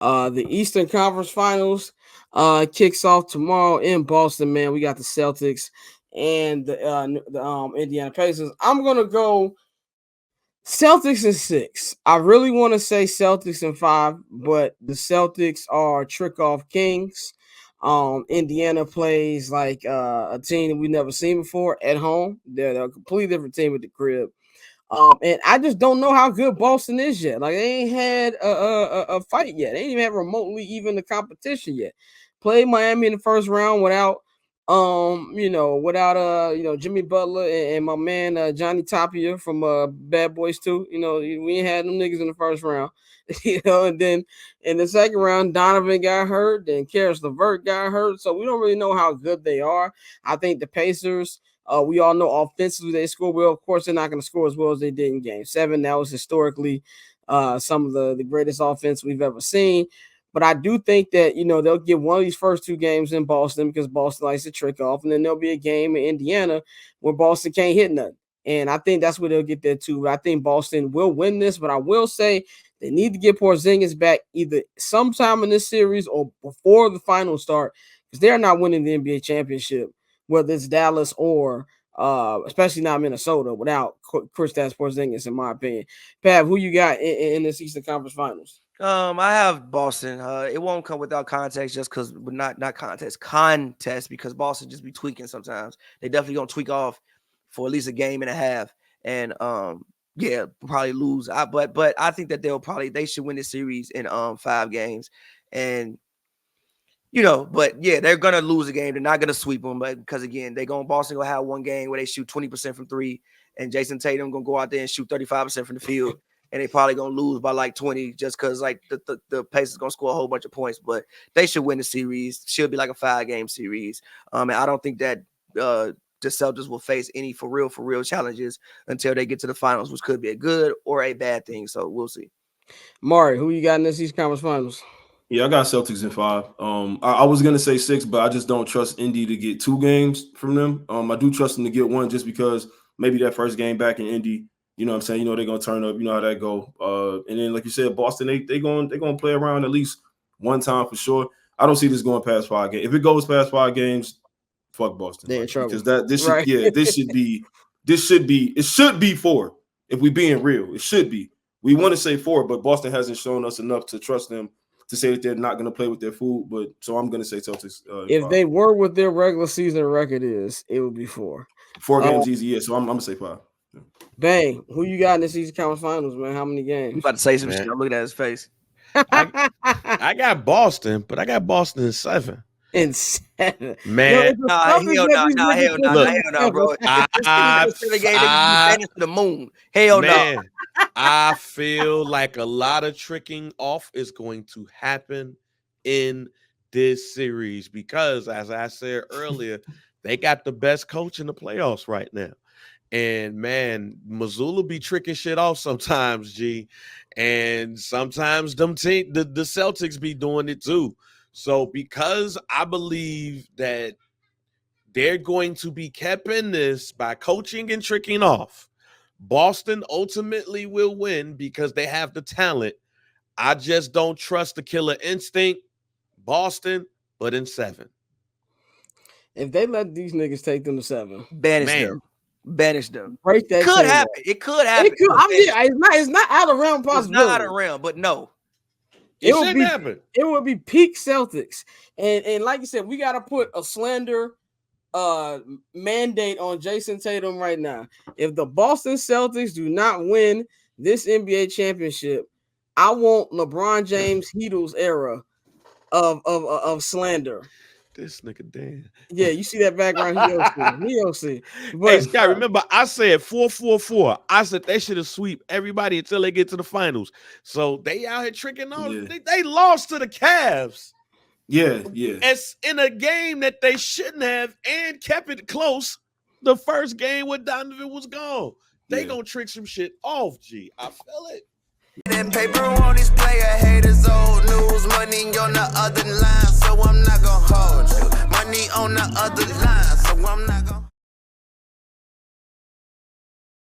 The Eastern Conference Finals kicks off tomorrow in Boston. Man, we got the Celtics and the Indiana Pacers. I'm gonna go Celtics in 6. I really want to say Celtics in 5, but the Celtics are trick-off kings. Indiana plays like a team that we've never seen before at home. They're a completely different team at the crib. And I just don't know how good Boston is yet. Like, they ain't had a fight yet. They ain't even had remotely even the competition yet. Played Miami in the first round without Jimmy Butler and my man Johnny Tapia from Bad Boys 2. We ain't had them niggas in the first round. And then in the second round, Donovan got hurt, then Karis LeVert got hurt. So we don't really know how good they are. I think the Pacers, we all know offensively they score well. Of course, they're not going to score as well as they did in Game 7. That was historically some of the greatest offense we've ever seen. But I do think that, they'll get one of these first 2 games in Boston because Boston likes to trick off. And then there'll be a game in Indiana where Boston can't hit nothing. And I think that's where they'll get there too. But I think Boston will win this. But I will say they need to get Porzingis back either sometime in this series or before the finals start, because they're not winning the NBA championship, whether it's Dallas or especially not Minnesota, without Kristaps Porzingis, in my opinion. Pav, who you got in this Eastern Conference Finals? I have Boston. It won't come without context, just because not contest, because Boston just be tweaking sometimes. They definitely gonna tweak off for at least a game and a half, and probably lose. But I think that they should win this series in 5 games, and they're gonna lose a game. They're not gonna sweep them, but because again, Boston gonna have one game where they shoot 20% from 3, and Jason Tatum gonna go out there and shoot 35% from the field. And they probably gonna lose by like 20 just because like the Pacers gonna score a whole bunch of points, but they should win the series. Should be like a 5-game series. And I don't think that the Celtics will face any for real challenges until they get to the finals, which could be a good or a bad thing. So we'll see. Mari, who you got in this East Conference Finals? Yeah, I got Celtics in 5. I was gonna say 6, but I just don't trust Indy to get 2 games from them. I do trust them to get 1 just because maybe that first game back in Indy. You know what I'm saying? They're going to turn up. You know how that go. And then, like you said, Boston, they're going to play around at least one time for sure. I don't see this going past 5 games. If it goes past 5 games, fuck Boston. They're in trouble. Because it should be 4. If we're being real, it should be. We want to say 4, but Boston hasn't shown us enough to trust them to say that they're not going to play with their food. But so I'm going to say Celtics. If 5. They were what their regular season record is, it would be 4. 4 games easy, yeah. So I'm going to say 5. Bang, who you got in this Eastern Conference Finals, man? How many games? You about to say some shit. I'm looking at his face. I got Boston, but I got Boston in 7. In 7, man. Hell no, bro. The moon. Hell no. I feel like a lot of tricking off is going to happen in this series because, as I said earlier, they got the best coach in the playoffs right now. And man, Missoula be tricking shit off sometimes, G. And sometimes the Celtics be doing it too. So because I believe that they're going to be kept in this by coaching and tricking off, Boston ultimately will win because they have the talent. I just don't trust the killer instinct. Boston, but in 7. If they let these niggas take them to 7, banish them. Break that. Could happen. It could happen. It's not out of realm possibility. It's not out of realm, but no. It would happen. It would be peak Celtics. And like you said, we got to put a slander mandate on Jason Tatum right now. If the Boston Celtics do not win this NBA championship, I want LeBron James Heatles era of slander. This nigga damn. Yeah, you see that background? He'll see. But, hey, Scott, remember I said 4-4-4. I said they should have sweep everybody until they get to the finals. So they out here tricking off. Yeah. They lost to the Cavs. Yeah. It's in a game that they shouldn't have and kept it close. The first game when Donovan was gone. They gonna trick some shit off, G. I feel it. That paper on this player haters, old news, money on the other line, so I'm not gonna hold you. Money on the other line, so I'm not gonna